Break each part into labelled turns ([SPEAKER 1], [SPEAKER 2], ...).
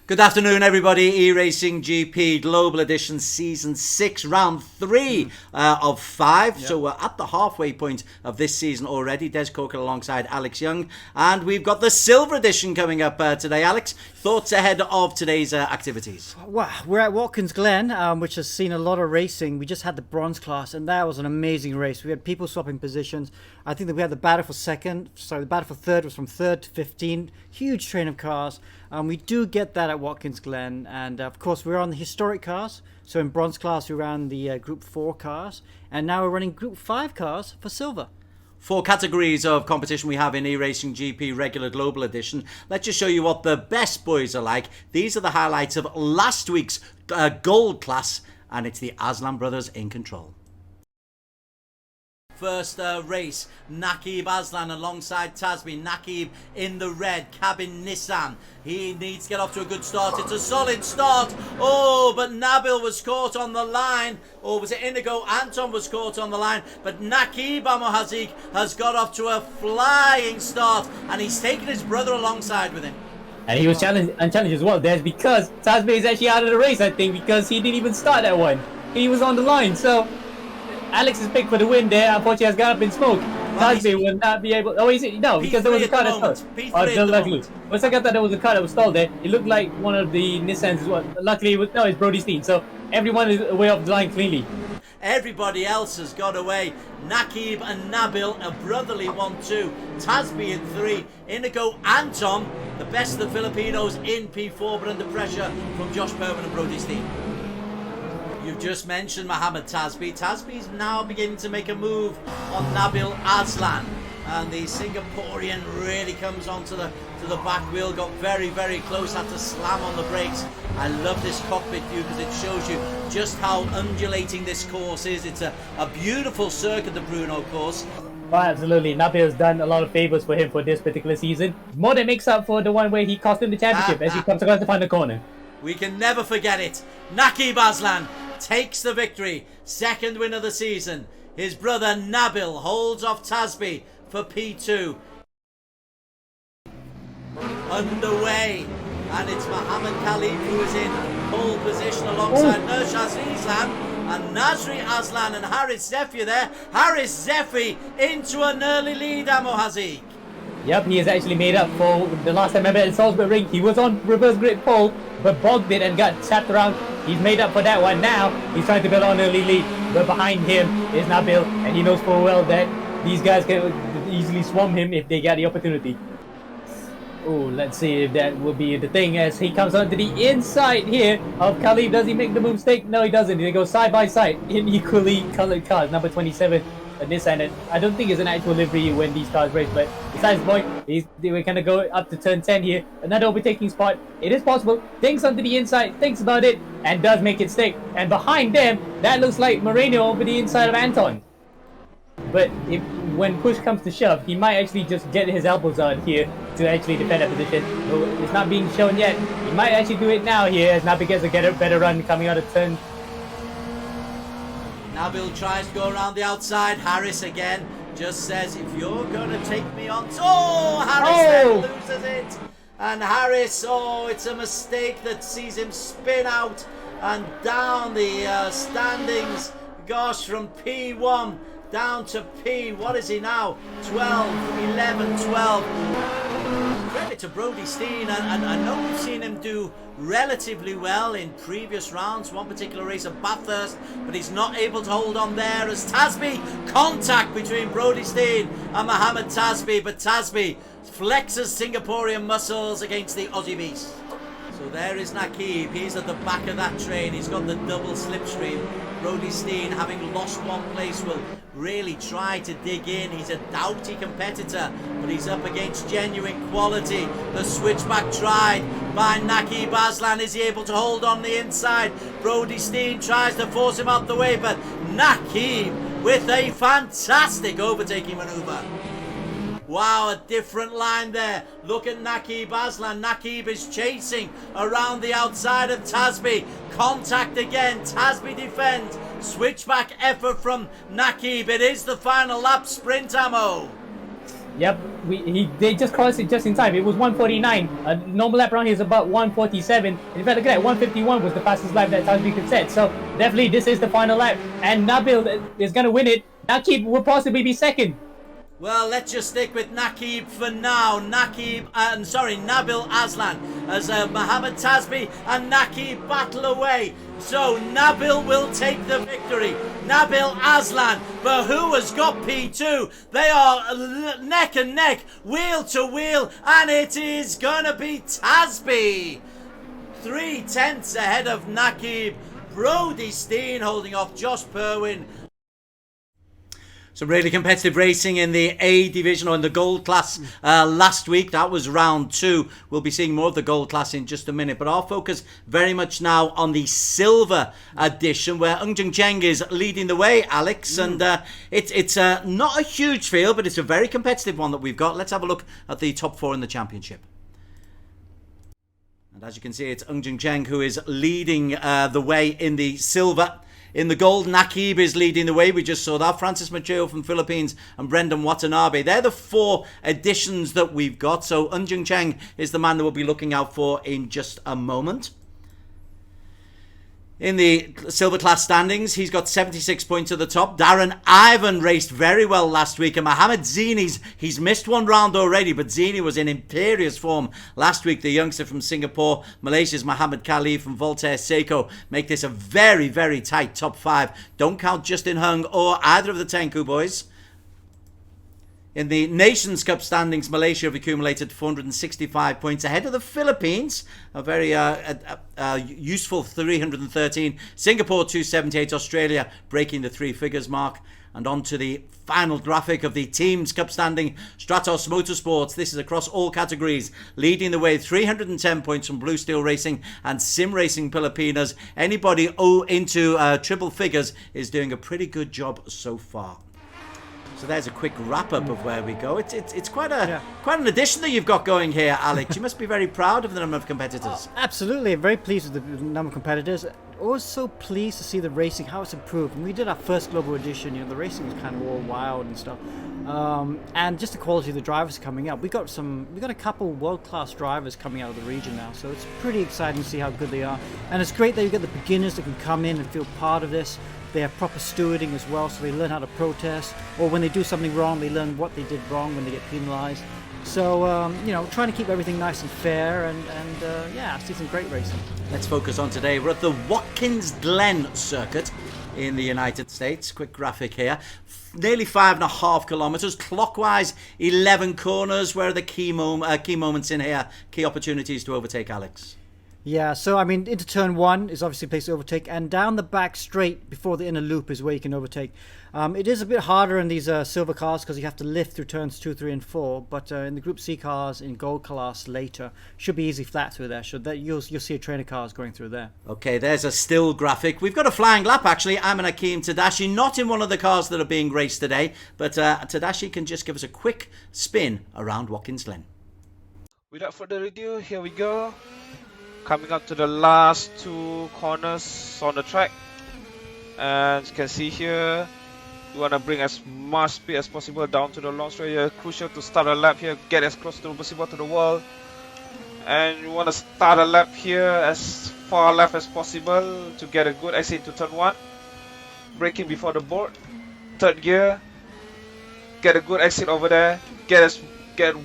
[SPEAKER 1] Good afternoon, everybody. eRacing GP Global Edition Season 6, Round 3 of 5. Yep. So we're at the halfway point of this season already. Des Corker alongside Alex Young. And we've got the Silver Edition coming up today. Alex, thoughts ahead of today's activities?
[SPEAKER 2] Well, we're at Watkins Glen, which has seen a lot of racing. We just had the bronze class, and that was an amazing race. We had people swapping positions. I think that we had the battle for second. Sorry, the battle for third was from 3rd to 15. Huge train of cars. We do get that at Watkins Glen, and of course we're on the historic cars. So in bronze class we ran the Group 4 cars, and now we're running Group 5 cars for silver.
[SPEAKER 1] 4 categories of competition we have in eRacing GP Regular Global Edition. Let's just show you what the best boys are like. These are the highlights of last week's gold class, and it's the Aslan brothers in control. First race, Naqib Aslan alongside Tasbi. Naqib in the red, cabin Nissan. He needs to get off to a good start. It's a solid start. Oh, but Nabil was caught on the line. Or was it Inigo? Anton was caught on the line. But Naqib Amohazik has got off to a flying start. And he's taken his brother alongside with him.
[SPEAKER 3] And he was challenged as well. That's because Tasbi is actually out of the race, I think, because he didn't even start that one. He was on the line, so Alex's pick for the win there, unfortunately, has gone up in smoke. Tasbi will not be able. Oh, is it? No, because there was a car that stalled. Once I got that there was a car that was stalled there, it looked like one of the Nissans as well. Luckily, it's Brody Steen, so everyone is away off the line cleanly.
[SPEAKER 1] Everybody else has got away. Naqib and Nabil, a brotherly 1-2. Tasbi in 3. Inigo Anton, the best of the Filipinos in P4, but under pressure from Josh Perman and Brody Steen. You've just mentioned Muhammad Tasbi. Tasbi's now beginning to make a move on Nabil Aslan. And the Singaporean really comes onto the back wheel. Got very, very close. Had to slam on the brakes. I love this cockpit view because it shows you just how undulating this course is. It's a beautiful circuit, the Bruno course.
[SPEAKER 3] Oh, absolutely. Nabil's done a lot of favours for him for this particular season. More than makes up for the one where he cost him the championship as he comes across the final corner.
[SPEAKER 1] We can never forget it. Naqib Aslan takes the victory. Second win of the season. His brother Nabil holds off Tasbi for P2. Underway. And it's Muhammad Khalid who is in pole position alongside Nurshaz Islam. And Nasri Aslan and Haris Zefi there. Haris Zefi into an early lead, Amohazik.
[SPEAKER 3] Yep, he has actually made up for the last time I met at Salisbury Ring. He was on reverse grid pole, but bogged it and got tapped around. He's made up for that one now. He's trying to build on early lead, but behind him is Nabil, and he knows full well that these guys can easily swarm him if they get the opportunity. Oh, let's see if that will be the thing as he comes onto the inside here of Khalid. Does he make the mistake? No, he doesn't. They go side by side in equally colored cars. Number 27. Nissan. I don't think it's an actual livery when these cars race, but besides the point, we're going to go up to turn 10 here. Another overtaking spot. It is possible. Thinks onto the inside, thinks about it, and does make it stick. And behind them, that looks like Moreno over the inside of Anton. But when push comes to shove, he might actually just get his elbows out here to actually defend that position. It's not being shown yet. He might actually do it now here as Nabil gets a better run coming out of turn.
[SPEAKER 1] Nabil tries to go around the outside. Haris again just says, if you're going to take me on... Oh, Haris then loses it. And Haris, it's a mistake that sees him spin out and down the standings. Gosh, from P1 down to P, what is he now? 12, 11, 12. Credit to Brody Steen, and I know we've seen him do relatively well in previous rounds, one particular race at Bathurst, but he's not able to hold on there as Tasbi, contact between Brody Steen and Muhammad Tasbi, but Tasbi flexes Singaporean muscles against the Aussie beast. So there is Naqib. He's at the back of that train. He's got the double slipstream. Brody Steen, having lost one place, will really try to dig in. He's a doughty competitor, but he's up against genuine quality. The switchback tried by Naqib Aslan. Is he able to hold on the inside? Brody Steen tries to force him out the way, but Naqib with a fantastic overtaking maneuver. Wow, a different line there. Look at Naqib Aslan. Naqib is chasing around the outside of Tasbi. Contact again. Tasbi defends. Switchback effort from Naqib. It is the final lap sprint, Ammo.
[SPEAKER 3] Yep, they just crossed it just in time. It was 149. A normal lap around here is about 147. In fact, look at that, 151 was the fastest lap that Tasbi could set. So definitely this is the final lap, and Nabil is going to win it. Nakib will possibly be second.
[SPEAKER 1] Well, let's just stick with Nakib for now. Nabil Aslan as Muhammad Tasbi and Nakib battle away. So Nabil will take the victory. Nabil Aslan, but who has got P2? They are neck and neck, wheel to wheel, and it is gonna be Tasbi. 3/10 ahead of Nakib. Brody Steen holding off Josh Perwin. Some really competitive racing in the A division or in the gold class last week. That was round 2. We'll be seeing more of the gold class in just a minute. But our focus very much now on the silver edition, where Jun Cheng is leading the way, Alex. And it's not a huge field, but it's a very competitive one that we've got. Let's have a look at the top 4 in the championship. And as you can see, it's Jun Cheng who is leading the way in the silver. In the gold, Nakib is leading the way. We just saw that. Francis Macheo from Philippines and Brendan Watanabe. They're the 4 additions that we've got. So Jun Cheng is the man that we'll be looking out for in just a moment. In the silver class standings, he's got 76 points at the top. Darren Ivan raced very well last week. And Muhammad Zihni, he's missed one round already, but Zihni was in imperious form last week. The youngster from Singapore, Malaysia's Muhammad Khalif from Voltaire Sayco make this a very, very tight top 5. Don't count Justin Hung or either of the Tenku boys. In the Nations Cup standings, Malaysia have accumulated 465 points ahead of the Philippines. A very useful 313. Singapore 278. Australia breaking the 3 figures mark. And on to the final graphic of the Teams Cup standing. Stratos Motorsports, this is across all categories, leading the way. 310 points from Blue Steel Racing and Sim Racing Filipinas. Anybody into triple figures is doing a pretty good job so far. So there's a quick wrap-up of where we go. It's quite an addition that you've got going here, Alex. You must be very proud of the number of competitors.
[SPEAKER 2] Absolutely, I'm very pleased with the number of competitors. Also pleased to see the racing, how it's improved. When we did our first global edition, the racing was kind of all wild and stuff. And just the quality of the drivers coming up. We got a couple world-class drivers coming out of the region now, so it's pretty exciting to see how good they are. And it's great that you get the beginners that can come in and feel part of this. They have proper stewarding as well, so they learn how to protest, or when they do something wrong, they learn what they did wrong when they get penalized. So, trying to keep everything nice and fair, and I see some great racing.
[SPEAKER 1] Let's focus on today. We're at the Watkins Glen circuit in the United States. Quick graphic here. Nearly 5.5 kilometers, clockwise 11 corners. Where are the key moments in here? Key opportunities to overtake, Alex?
[SPEAKER 2] Yeah, so I mean, into turn 1 is obviously a place to overtake, and down the back straight before the inner loop is where you can overtake. It is a bit harder in these silver cars because you have to lift through turns 2, 3, and 4. But in the Group C cars in gold class later, should be easy flat through there. So that you'll see a train of cars going through there. Okay,
[SPEAKER 1] there's a still graphic. We've got a flying lap actually. I'm an Akeem Tadashi, not in one of the cars that are being raced today, but Tadashi can just give us a quick spin around Watkins Glen.
[SPEAKER 4] Without further ado, here we go. Coming up to the last 2 corners on the track, and as you can see here, you want to bring as much speed as possible down to the long straight here. Crucial to start a lap here, get as close to possible to the wall, and you want to start a lap here as far left as possible to get a good exit to turn 1. Braking before the board, 3rd gear, get a good exit over there, get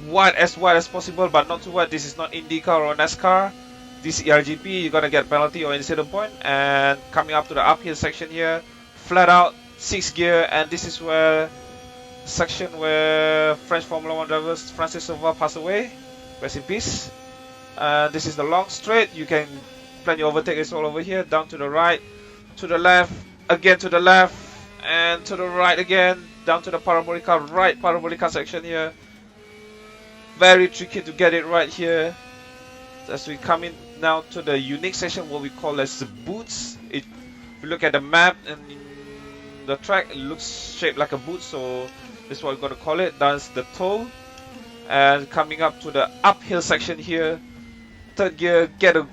[SPEAKER 4] wide as possible, but not too wide. This is not IndyCar or NASCAR. This ERGP, you're gonna get penalty or incident point. And coming up to the uphill section here, flat out 6th gear, and this is where section where French Formula 1 driver Francis Silva passed away. Rest in peace. This is the long straight. You can plan your overtake is all over here. Down to the right, to the left, again to the left, and to the right again. Down to the parabolica, right parabolica section here. Very tricky to get it right here. As we come in now to the unique section, what we call as the boots. If you look at the map and the track, it looks shaped like a boot, so this is what we're going to call it. That's the toe. And coming up to the uphill section here, 3rd gear, get a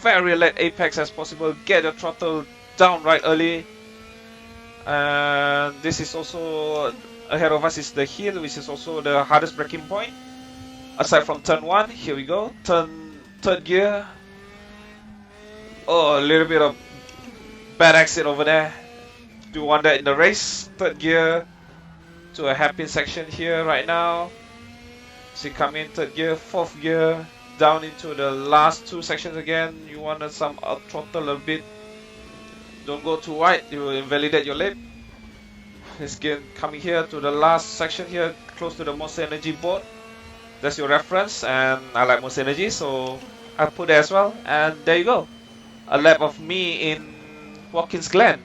[SPEAKER 4] very late apex as possible, get the throttle down right early. And this is also Ahead of us is the hill, which is also the hardest braking point. Aside from turn 1, here we go. Third gear. Oh, a little bit of bad exit over there. Do want that in the race. Third gear to a hairpin section here right now. So you come in third gear, fourth gear, down into the last 2 sections again. You want to some up throttle a little bit. Don't go too wide, you will invalidate your lip. This gear coming here to the last section here, close to the Monster Energy board. That's your reference, and I like Monster Energy, so I put it as well. And there you go, a lap of me in Watkins Glen.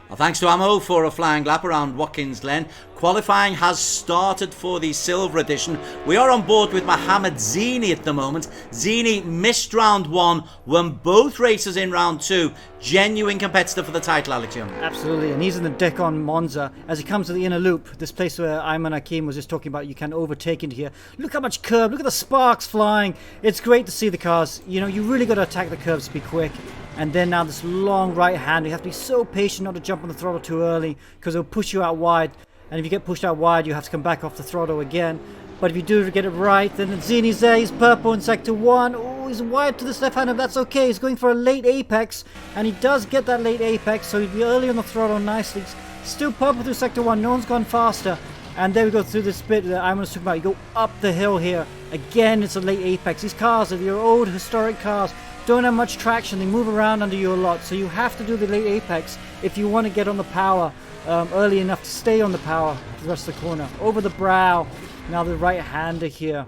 [SPEAKER 1] Well, thanks to Amo for a flying lap around Watkins Glen. Qualifying has started for the silver edition. We are on board with Muhammad Zihni at the moment. Zihni missed round 1, won both races in round 2. Genuine competitor for the title, Alex Young.
[SPEAKER 2] Absolutely, and he's in the deck on Monza. As he comes to the inner loop, this place where Ayman Hakim was just talking about, you can overtake into here. Look how much curb, look at the sparks flying. It's great to see the cars. You know, you really got to attack the curves to be quick. And then now this long right hand, you have to be so patient not to jump on the throttle too early, because it'll push you out wide. And if you get pushed out wide, you have to come back off the throttle again. But if you do get it right, then Zihni's there, he's purple in sector 1. Oh, he's wide to this left-hander, that's okay. He's going for a late apex, and he does get that late apex, so he'll be early on the throttle nicely. Still purple through sector 1, no one's gone faster. And there we go through this bit that I'm going to talk about. You go up the hill here. Again, it's a late apex. These cars are your old historic cars. Don't have much traction, they move around under you a lot, so you have to do the late apex if you want to get on the power early enough to stay on the power for the rest of the corner. Over the brow, now the right-hander here.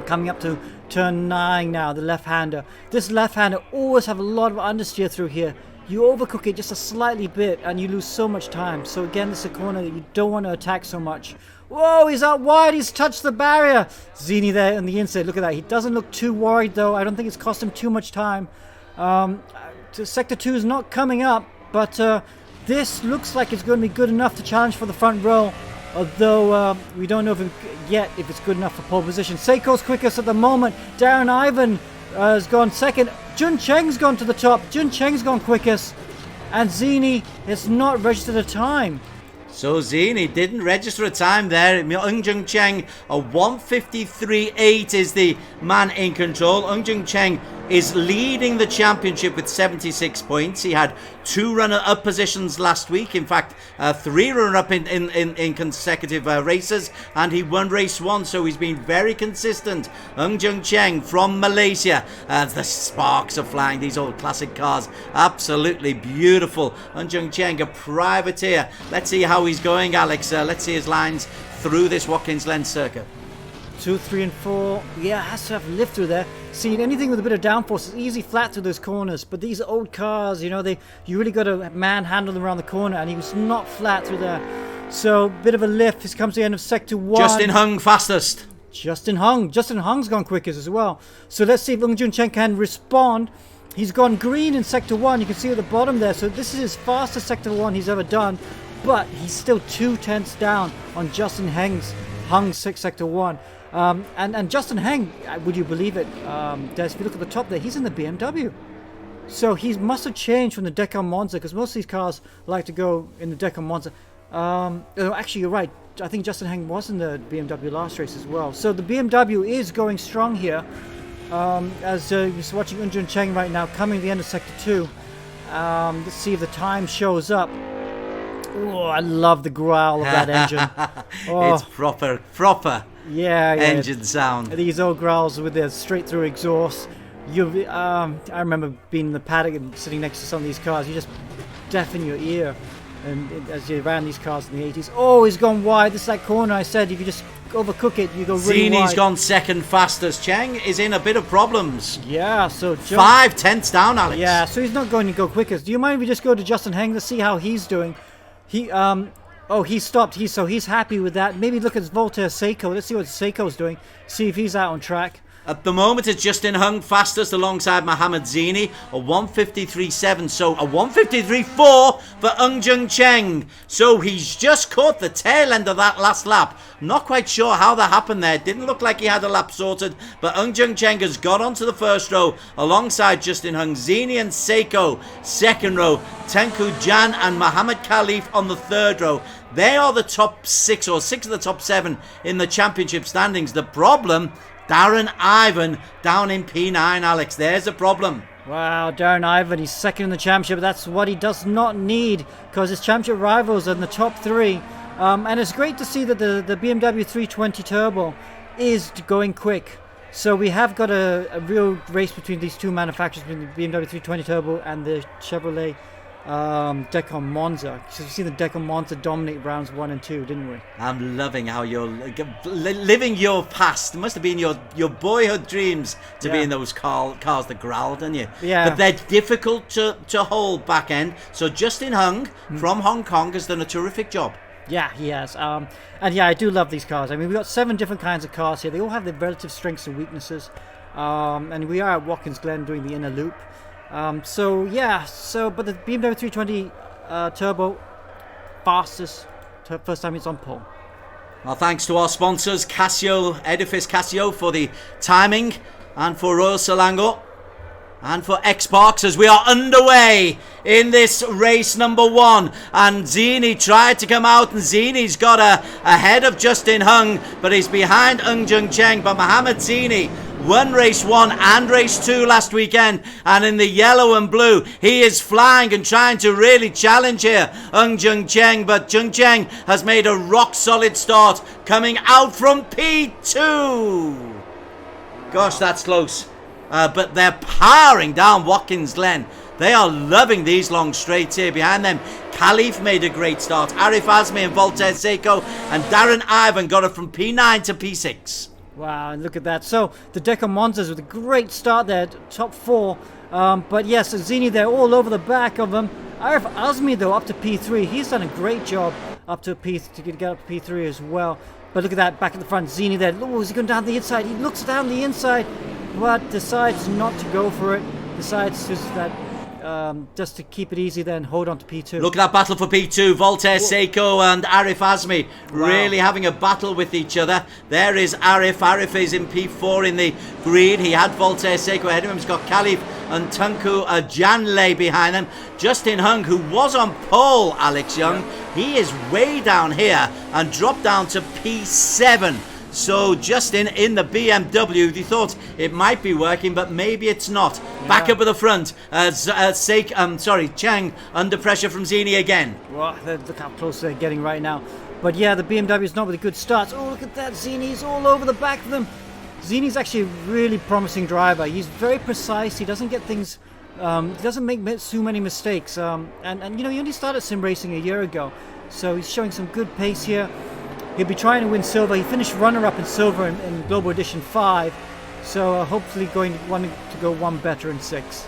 [SPEAKER 2] Coming up to turn 9 now, the left-hander. This left-hander always have a lot of understeer through here. You overcook it just a slightly bit and you lose so much time. So again, this is a corner that you don't want to attack so much. Whoa, he's out wide, he's touched the barrier. Zihni there on the inside, look at that. He doesn't look too worried though. I don't think it's cost him too much time. Sector 2 is not coming up, but this looks like it's going to be good enough to challenge for the front row. Although we don't know if it's good enough for pole position. Sayco's quickest at the moment. Darren Ivan has gone second. Jun Cheng's gone to the top. Jun Cheng's gone quickest. And Zihni has not registered a time.
[SPEAKER 1] So Zihni didn't register a time there. Jun Cheng, a 1:53.8 is the man in control. Jun Cheng is leading the championship with 76 points. He had 2 runner-up positions last week. In fact, 3 runner-up in consecutive races, and he won race 1, so he's been very consistent. Jun Cheng from Malaysia. The sparks are flying, these old classic cars. Absolutely beautiful. Jun Cheng, a privateer. Let's see how he's going, Alex. Let's see his lines through this Watkins Glen circuit.
[SPEAKER 2] 2, 3, and 4. Yeah, has to have lift through there. See, anything with a bit of downforce is easy flat through those corners. But these old cars, you know, you really got to manhandle them around the corner, and he was not flat through there. So, bit of a lift. This comes to the end of sector 1.
[SPEAKER 1] Justin Hung fastest.
[SPEAKER 2] Justin Hung's gone quickest as well. So let's see if Jun Cheng can respond. He's gone green in sector 1. You can see at the bottom there. So this is his fastest sector 1 he's ever done. But he's still 2 tenths down on Justin Hung's sector 1. And Justin Heng, would you believe it, Des, if you look at the top there, he's in the BMW. So he must have changed from the deck on Monza, because most of these cars like to go in the deck on Monza. Actually, you're right. I think Justin Heng was in the BMW last race as well. So the BMW is going strong here. As you're watching Jun Cheng right now, coming to the end of sector 2. Let's see if the time shows up. Oh, I love the growl of that engine. Oh.
[SPEAKER 1] It's proper.
[SPEAKER 2] Yeah,
[SPEAKER 1] engine sound.
[SPEAKER 2] These old growls with their straight through exhaust. I remember being in the paddock and sitting next to some of these cars. You just deafen your ear, and as you ran these cars in the 80s. Oh, he's gone wide. This is that corner I said. If you just overcook it, you go really wide.
[SPEAKER 1] Zihni's gone second fastest. Cheng is in a bit of problems.
[SPEAKER 2] Yeah, so
[SPEAKER 1] 5 tenths down, Alex.
[SPEAKER 2] Yeah, so he's not going to go quickest. Do you mind if we just go to Justin Heng to see how he's doing? He stopped. He's happy with that. Maybe look at his Voltaire Sayco. Let's see what Sayco's doing. See if he's out on track.
[SPEAKER 1] At the moment, it's Justin Hung fastest alongside Muhammad Zihni, a 1:53.7, so a 1:53.4 for Jun Cheng. So he's just caught the tail end of that last lap. Not quite sure how that happened there. Didn't look like he had a lap sorted, but Jun Cheng has got onto the first row alongside Justin Hung, Zihni and Sayco second row, Tengku Jan and Muhammad Khalif on the third row. They are the top 6 or 6 of the top 7 in the championship standings. The problem, Darren Ivan down in P9, Alex. There's a problem.
[SPEAKER 2] Wow, Darren Ivan, he's second in the championship. That's what he does not need, because his championship rivals are in the top 3. And it's great to see that the BMW 320 Turbo is going quick. So we have got a real race between these two manufacturers, between the BMW 320 Turbo and the Chevrolet Decon Monza. So we've seen the Decon Monza dominate rounds 1 and 2, didn't we?
[SPEAKER 1] I'm loving how you're living your past. It must have been your boyhood dreams to be in those cars that growled, didn't you?
[SPEAKER 2] Yeah.
[SPEAKER 1] But they're difficult to hold back end. So Justin Hung from Hong Kong has done a terrific job.
[SPEAKER 2] Yeah, he has. And yeah, I do love these cars. I mean, we've got 7 different kinds of cars here. They all have their relative strengths and weaknesses. And we are at Watkins Glen doing the inner loop. But the BMW 320 Turbo, fastest, first time it's on pole.
[SPEAKER 1] Well, thanks to our sponsors, Edifice Casio, for the timing, and for Royal Selangor, and for X-Parks, as we are underway in this race number 1. And Zihni tried to come out, and Zihni's got ahead of Justin Hung, but he's behind Jun Cheng. But Muhammad Zihni won race 1 and race 2 last weekend, and in the yellow and blue he is flying and trying to really challenge here Jun Cheng, but Jun Cheng has made a rock solid start, coming out from P2. Gosh, that's close. But they're powering down Watkins Glen. They are loving these long straights here. Behind them, Khalif made a great start. Arif Azmi and Voltaire Sayco, and Darren Ivan got it from P9 to P6.
[SPEAKER 2] Wow, and look at that. So the Decon Monzas with a great start there, top 4. But yes, Zihni, they're all over the back of them. Arif Azmi, though, up to P3. He's done a great job up to get up to P3 as well. But look at that, back at the front, Zihni there. Oh, is he going down the inside? He looks down the inside, but decides not to go for it. Decides just to keep it easy, then hold on to P2.
[SPEAKER 1] Look at that battle for P2. Voltaire Sayco and Arif Azmi really having a battle with each other. There is Arif. Arif is in P4 in the green. He had Voltaire Sayco ahead of him. He's got Khalif and Tunku Janley behind them. Justin Hung, who was on pole, Alex Young, he is way down here and dropped down to P7. So Justin in the BMW, they thought it might be working, but maybe it's not. Yeah. Back up at the front, Cheng under pressure from Zihni again.
[SPEAKER 2] Well, look how close they're getting right now. But yeah, the BMW is not with a good start. Oh, look at that, Zihni's all over the back of them. Zihni's actually a really promising driver. He's very precise. He doesn't get things, he doesn't make too many mistakes. And you know, he only started sim racing a year ago, so he's showing some good pace here. He'll be trying to win silver. He finished runner-up in silver in Global Edition 5. So hopefully wanting to go one better in 6.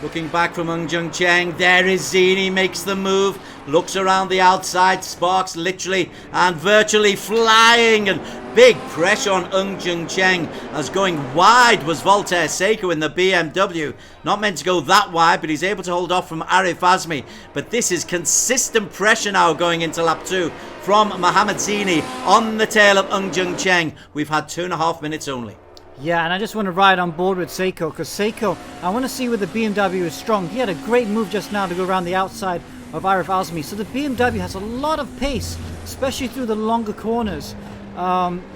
[SPEAKER 1] Looking back from Jun Cheng, there is Zihni, makes the move, looks around the outside, sparks literally and virtually flying, and big pressure on Jun Cheng, as going wide was Voltaire Sayco in the BMW. Not meant to go that wide, but he's able to hold off from Arif Azmi. But this is consistent pressure now going into lap 2 from Muhammad Zihni on the tail of Jun Cheng. We've had 2.5 minutes only.
[SPEAKER 2] Yeah, and I just want to ride on board with Sayco, because Sayco, I want to see where the BMW is strong. He had a great move just now to go around the outside of Arif Azmi. So the BMW has a lot of pace, especially through the longer corners.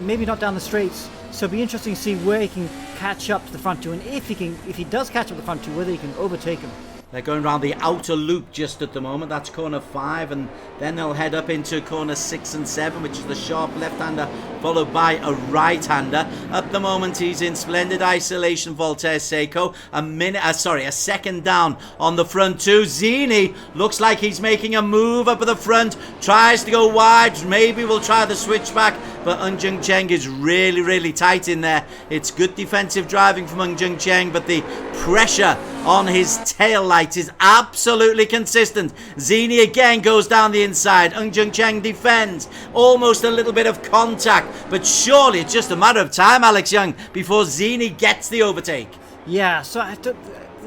[SPEAKER 2] Maybe not down the straights. So it'll be interesting to see where he can catch up to the front two, and if he does catch up to the front two, whether he can overtake him.
[SPEAKER 1] They're going around the outer loop just at the moment. That's corner 5, and then they'll head up into corner 6 and 7, which is the sharp left-hander, followed by a right-hander. At the moment, he's in splendid isolation, Voltaire Sayco. A second down on the front two. Zihni looks like he's making a move up at the front, tries to go wide. Maybe we'll try the switchback, but Jun Cheng is really, really tight in there. It's good defensive driving from Jun Cheng, but the pressure on his tail light is absolutely consistent. Zihni again goes down the inside. Jun Cheng defends. Almost a little bit of contact, but surely it's just a matter of time, Alex Young, before Zihni gets the overtake.
[SPEAKER 2] Yeah, so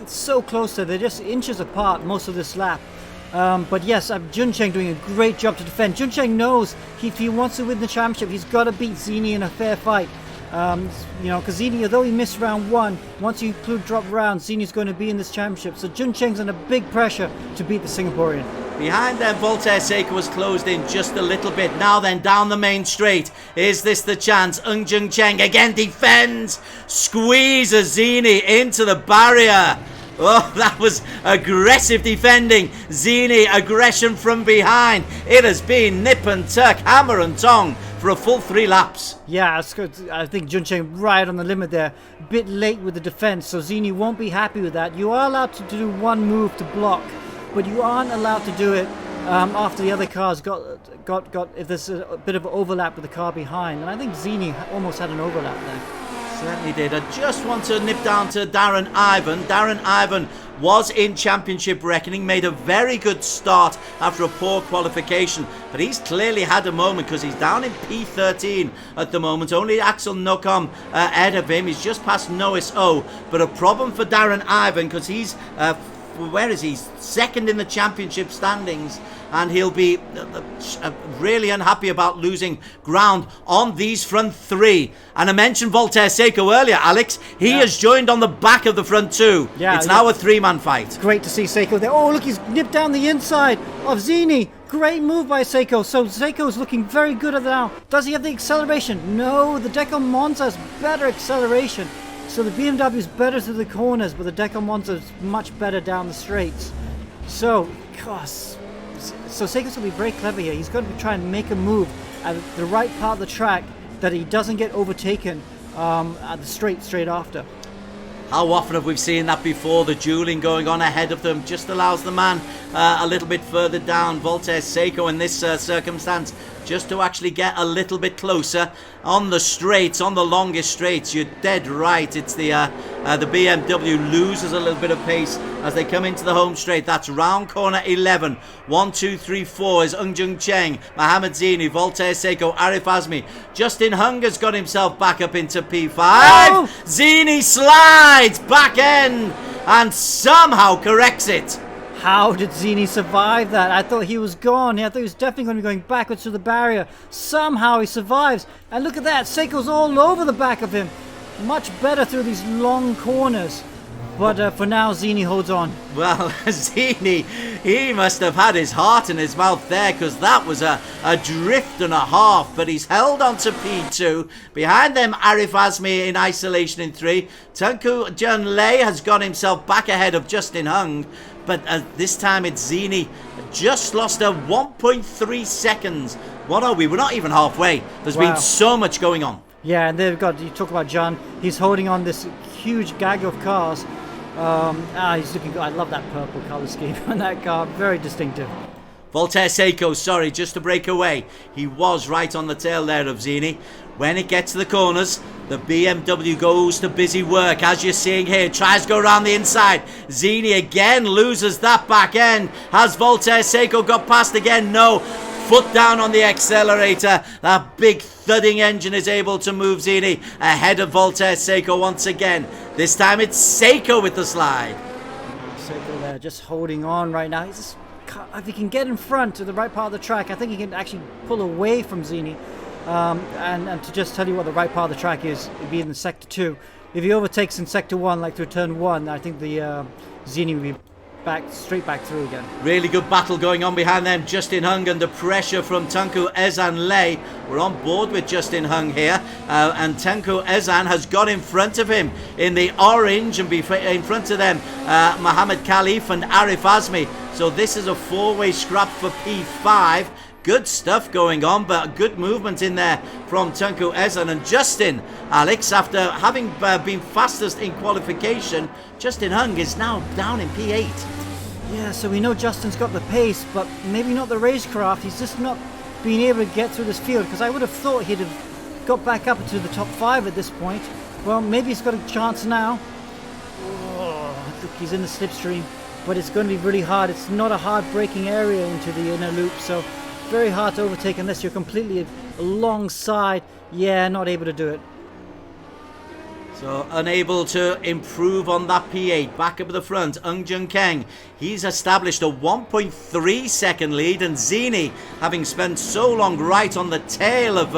[SPEAKER 2] it's so close there. They're just inches apart most of this lap. But yes, Jun Cheng doing a great job to defend. Jun Cheng knows if he wants to win the championship, he's got to beat Zihni in a fair fight. Because Zihni, although he missed round 1, once you include drop rounds, Zihni's going to be in this championship. So Jun Cheng's under big pressure to beat the Singaporean.
[SPEAKER 1] Behind them, Voltaire Sayco was closed in just a little bit. Now then, down the main straight. Is this the chance? Jun Cheng again defends. Squeezes Zihni into the barrier. Oh, that was aggressive defending. Zihni, aggression from behind. It has been nip and tuck, hammer and tong for a full 3 laps.
[SPEAKER 2] Yeah, it's good. I think Jun Cheng right on the limit there. A bit late with the defense, so Zihni won't be happy with that. You are allowed to do one move to block, but you aren't allowed to do it after the other cars got if there's a bit of overlap with the car behind. And I think Zihni almost had an overlap there.
[SPEAKER 1] Certainly did. I just want to nip down to Darren Ivan. Darren Ivan was in championship reckoning, made a very good start after a poor qualification, but he's clearly had a moment because he's down in P13 at the moment. Only Axel Nocom ahead of him. He's just past Nois O, but a problem for Darren Ivan because he's where is he? Second in the championship standings, and he'll be really unhappy about losing ground on these front 3. And I mentioned Voltaire Sayco earlier, Alex. He has joined on the back of the front 2. It's now a 3-man fight.
[SPEAKER 2] Great to see Sayco there. Oh, look, he's nipped down the inside of Zihni. Great move by Sayco. So Sayco's looking very good at that now. Does he have the acceleration? No, the Deco Monza has better acceleration. So the BMW is better through the corners, but the Deco Monza is much better down the straights. So, gosh. So Sayco's going to be very clever here. He's going to try and make a move at the right part of the track that he doesn't get overtaken at the straight after.
[SPEAKER 1] How often have we seen that before? The dueling going on ahead of them just allows the man a little bit further down, Voltaire Sayco, in this circumstance, just to actually get a little bit closer on the straights, on the longest straights. You're dead right. It's the BMW loses a little bit of pace as they come into the home straight. That's round corner 11. 1, 2, 3, 4 is Jun Cheng, Muhammad Zihni, Voltaire Sayco, Arif Azmi. Justin Hunger's got himself back up into P5. Oh! Zihni slides back end and somehow corrects it.
[SPEAKER 2] How did Zihni survive that? I thought he was gone. I thought he was definitely going to be going backwards through the barrier. Somehow he survives. And look at that. Sayco's all over the back of him. Much better through these long corners. But for now, Zihni holds on.
[SPEAKER 1] Well, Zihni, he must have had his heart in his mouth there, because that was a drift and a half. But he's held on to P2. Behind them, Arif Azmi in isolation in 3. Tunku Junlei has got himself back ahead of Justin Hung. But this time it's Zihni. Just lost a 1.3 seconds. What are we? We're not even halfway. There's been so much going on.
[SPEAKER 2] Yeah, and they've got, you talk about Jun. He's holding on this huge gag of cars. He's looking good. I love that purple color scheme on that car. Very distinctive.
[SPEAKER 1] Voltaire Sayco, sorry, just to break away. He was right on the tail there of Zihni. When it gets to the corners, the BMW goes to busy work, as you're seeing here. Tries to go around the inside. Zihni again loses that back end. Has Voltaire Sayco got past again? No. Foot down on the accelerator. That big thudding engine is able to move Zihni ahead of Voltaire Sayco once again. This time it's Sayco with the slide.
[SPEAKER 2] Sayco there just holding on right now. If he can get in front to the right part of the track, I think he can actually pull away from Zihni. And to just tell you what the right part of the track is, it'd be in the sector 2. If he overtakes in sector 1, like through turn 1, I think the Zihni will be straight back through again.
[SPEAKER 1] Really good battle going on behind them. Justin Hung under pressure from Tunku Ezan Lei. We're on board with Justin Hung here, and Tunku Ezan has got in front of him in the orange, and in front of them Mohammed Khalif and Arif Azmi. So this is a 4-way scrap for P5. Good stuff going on, but good movement in there from Tunku Ezan. And Justin, Alex, after having been fastest in qualification, Justin Hung is now down in P8.
[SPEAKER 2] Yeah, so we know Justin's got the pace, but maybe not the racecraft. He's just not being able to get through this field, because I would have thought he'd have got back up into the top 5 at this point. Well, maybe he's got a chance now. Oh, look, he's in the slipstream, but it's going to be really hard. It's not a hard braking area into the inner loop, so very hard to overtake unless you're completely alongside. Yeah, not able to do it.
[SPEAKER 1] So unable to improve on that P8. Back up at the front, Jun Cheng. He's established a 1.3 second lead, and Zihni, having spent so long right on the tail of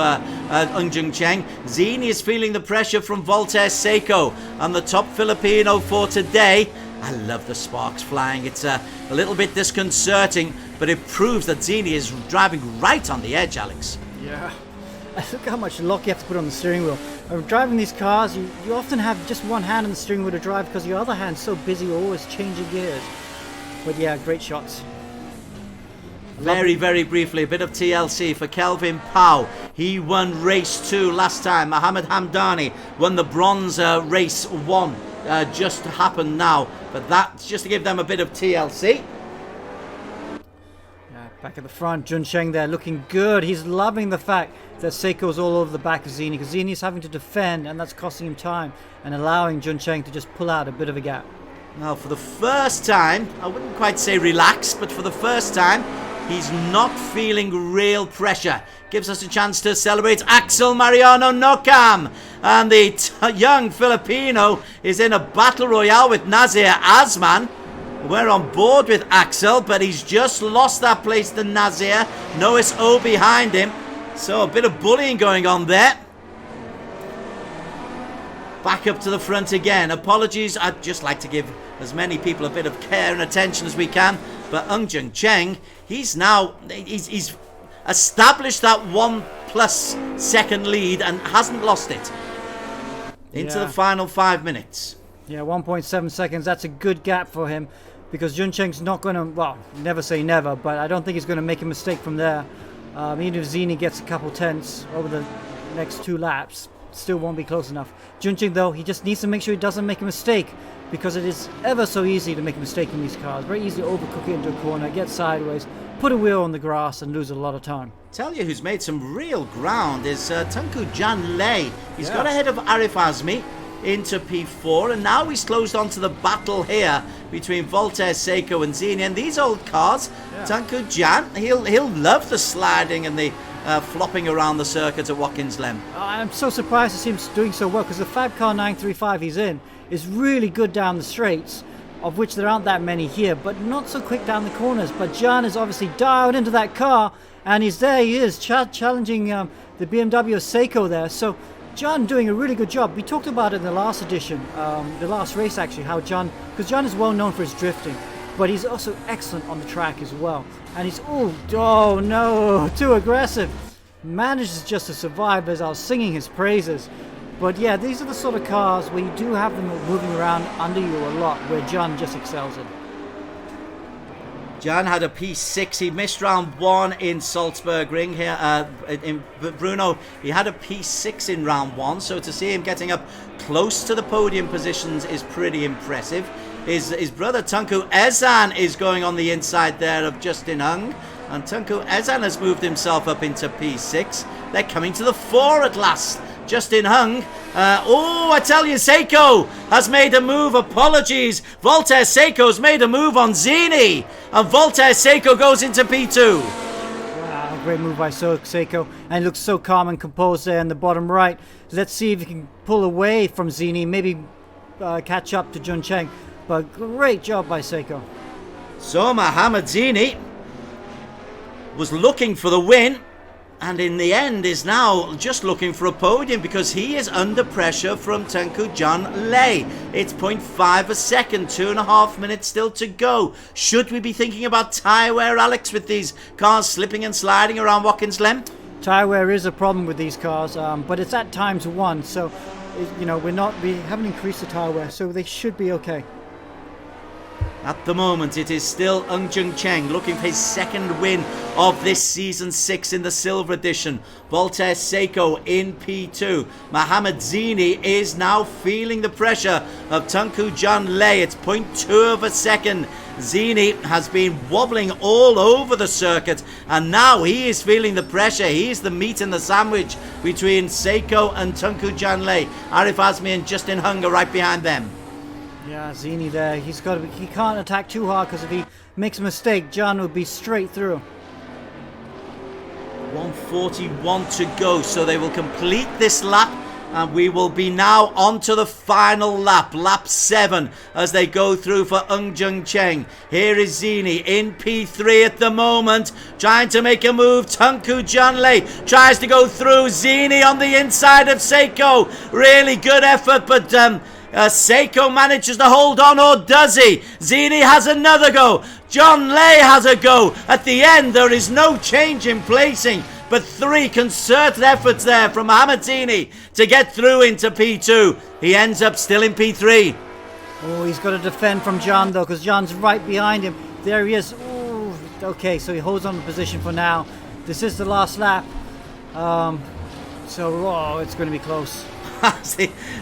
[SPEAKER 1] Jun Cheng, Zihni is feeling the pressure from Voltaire Sayco, and the top Filipino for today. I love the sparks flying. It's a little bit disconcerting, but it proves that Zihni is driving right on the edge, Alex.
[SPEAKER 2] Yeah. Look how much lock you have to put on the steering wheel. Driving these cars, you often have just one hand on the steering wheel to drive because your other hand's so busy, you're always changing gears. But yeah, great shots.
[SPEAKER 1] Very, very briefly, a bit of TLC for Kelvin Pau. He won race 2 last time. Mohammed Hamdani won the bronze race 1. Just happened now. But that's just to give them a bit of TLC.
[SPEAKER 2] Back at the front, Jun Cheng there looking good. He's loving the fact that Sayco's all over the back of Zihni, because Zihni's having to defend, and that's costing him time and allowing Jun Cheng to just pull out a bit of a gap.
[SPEAKER 1] Now, for the first time, I wouldn't quite say relaxed, but for the first time, he's not feeling real pressure. Gives us a chance to celebrate Axel Mariano Nocam. And the young Filipino is in a battle royale with Nazir Azman. We're on board with Axel, but he's just lost that place to Nazir. Nois O behind him. So a bit of bullying going on there. Back up to the front again. Apologies, I'd just like to give as many people a bit of care and attention as we can. But Jun Cheng, he's established that 1+ second lead and hasn't lost it. Into the final 5 minutes.
[SPEAKER 2] Yeah, 1.7 seconds. That's a good gap for him, because Jun Cheng's not going to, well, never say never, but I don't think he's going to make a mistake from there. Even if Zihni gets a couple tenths over the next 2 laps, still won't be close enough. Jun Cheng, though, he just needs to make sure he doesn't make a mistake, because it is ever so easy to make a mistake in these cars. Very easy to overcook it into a corner, get sideways, put a wheel on the grass, and lose a lot of time.
[SPEAKER 1] Tell you who's made some real ground is Tunku Jan Lei. He's got ahead of Arif Azmi into P4, and now he's closed onto the battle here between Voltaire Sayco and Zihni. And these old cars, Tunku Jan, he'll love the sliding and the flopping around the circuit at Watkins Glen.
[SPEAKER 2] I'm so surprised to see him doing so well, because the Fab Car 935 he's in is really good down the straights, of which there aren't that many here, but not so quick down the corners. But Jan is obviously dialed into that car, and he is challenging the BMW Sayco there. So John doing a really good job. We talked about it in the last edition, the last race actually, how John, because John is well known for his drifting, but he's also excellent on the track as well. And he's, oh no, too aggressive. Manages just to survive as I was singing his praises. But yeah, these are the sort of cars where you do have them moving around under you a lot, where John just excels in.
[SPEAKER 1] Jan had a P6. He missed round 1 in Salzburg Ring here. In Bruno, he had a P6 in round 1. So to see him getting up close to the podium positions is pretty impressive. His brother Tunku Ezan is going on the inside there of Justin Hung. And Tunku Ezan has moved himself up into P6. They're coming to the 4 at last. Justin Hung. I tell you, Sayco has made a move. Apologies. Voltaire Sayco's made a move on Zihni. And Voltaire Sayco goes into P2.
[SPEAKER 2] Wow, great move by Sayco. And looks so calm and composed there in the bottom right. Let's see if he can pull away from Zihni. Maybe catch up to Jun Cheng. But great job by Sayco.
[SPEAKER 1] So Muhammad Zihni was looking for the win, and in the end is now just looking for a podium, because he is under pressure from Tunku Jan Lei. It's 0.5 a second, 2.5 minutes still to go. Should we be thinking about tyre wear, Alex, with these cars slipping and sliding around Watkins Glen?
[SPEAKER 2] Tyre wear is a problem with these cars, but it's at times 1, so we haven't increased the tyre wear, so they should be okay.
[SPEAKER 1] At the moment, it is still Jun Cheng looking for his second win of this season 6 in the silver edition. Voltaire Sayco in P2. Muhammad Zihni is now feeling the pressure of Tunku Jan Lei. It's 0.2 of a second. Zihni has been wobbling all over the circuit, and now he is feeling the pressure. He's the meat in the sandwich between Sayco and Tunku Jan Lei. Arif Azmi and Justin Hung are right behind them.
[SPEAKER 2] Yeah, Zihni there. He can't attack too hard because if he makes a mistake, Jun would be straight through.
[SPEAKER 1] 141 to go, so they will complete this lap. And we will be now on to the final lap, lap 7, as they go through for Jun Cheng. Here is Zihni in P3 at the moment, trying to make a move. Tunku Junlei tries to go through. Zihni on the inside of Sayco. Really good effort, but Sayco manages to hold on, or does he? Zihni has another go. Junlei has a go. At the end, there is no change in placing, but 3 concerted efforts there from Muhammad Zihni to get through into P2. He ends up still in P3.
[SPEAKER 2] Oh, he's got to defend from Jun, though, because Jun's right behind him. There he is. Ooh, okay, so he holds on the position for now. This is the last lap. It's going to be close.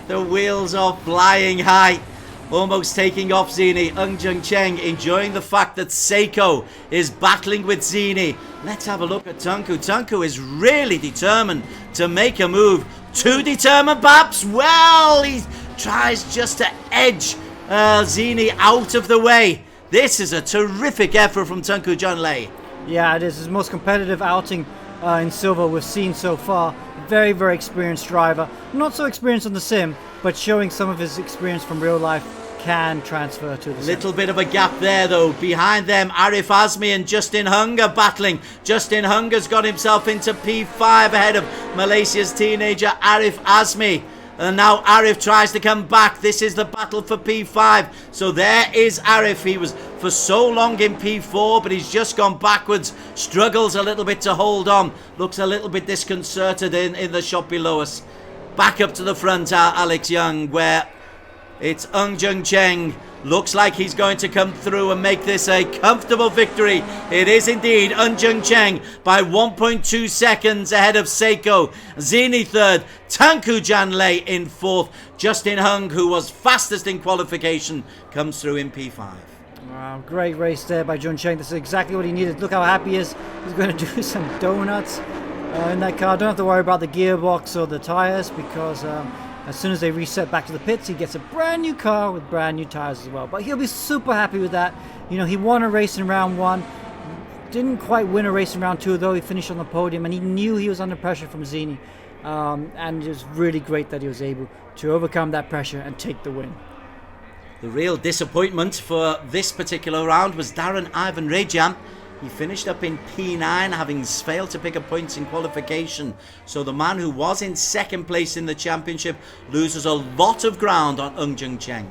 [SPEAKER 1] The wheels are flying high. Almost taking off Zihni. Jun Cheng enjoying the fact that Sayco is battling with Zihni. Let's have a look at Tunku. Tunku is really determined to make a move. Too determined, perhaps? Well, he tries just to edge Zihni out of the way. This is a terrific effort from Tunku Junlei.
[SPEAKER 2] Yeah, it is his most competitive outing in silver we've seen so far. Very, very experienced driver. Not so experienced on the sim, but showing some of his experience from real life can transfer to the sim.
[SPEAKER 1] Little bit of a gap there, though. Behind them, Arif Azmi and Justin Hung are battling. Justin Hung has got himself into P5 ahead of Malaysia's teenager Arif Azmi. And now Arif tries to come back. This is the battle for P5. So there is Arif. He was for so long in P4, but he's just gone backwards. Struggles a little bit to hold on. Looks a little bit disconcerted in the shot below us. Back up to the front, Alex Young, where it's Jun Cheng. Looks like he's going to come through and make this a comfortable victory. It is indeed Jun Cheng by 1.2 seconds ahead of Sayco. Zihni third, Tunku Junlei in fourth. Justin Hung, who was fastest in qualification, comes through in P5.
[SPEAKER 2] Wow, great race there by Jun Cheng. This is exactly what he needed. Look how happy he is. He's going to do some donuts in that car. Don't have to worry about the gearbox or the tires because as soon as they reset back to the pits, he gets a brand new car with brand new tires as well. But he'll be super happy with that. You know, he won a race in round 1. Didn't quite win a race in round 2, though. He finished on the podium, and he knew he was under pressure from Zihni. And it was really great that he was able to overcome that pressure and take the win.
[SPEAKER 1] The real disappointment for this particular round was Darren Ivan Rejam. He finished up in P9, having failed to pick up points in qualification. So the man who was in second place in the championship loses a lot of ground on Jun Cheng.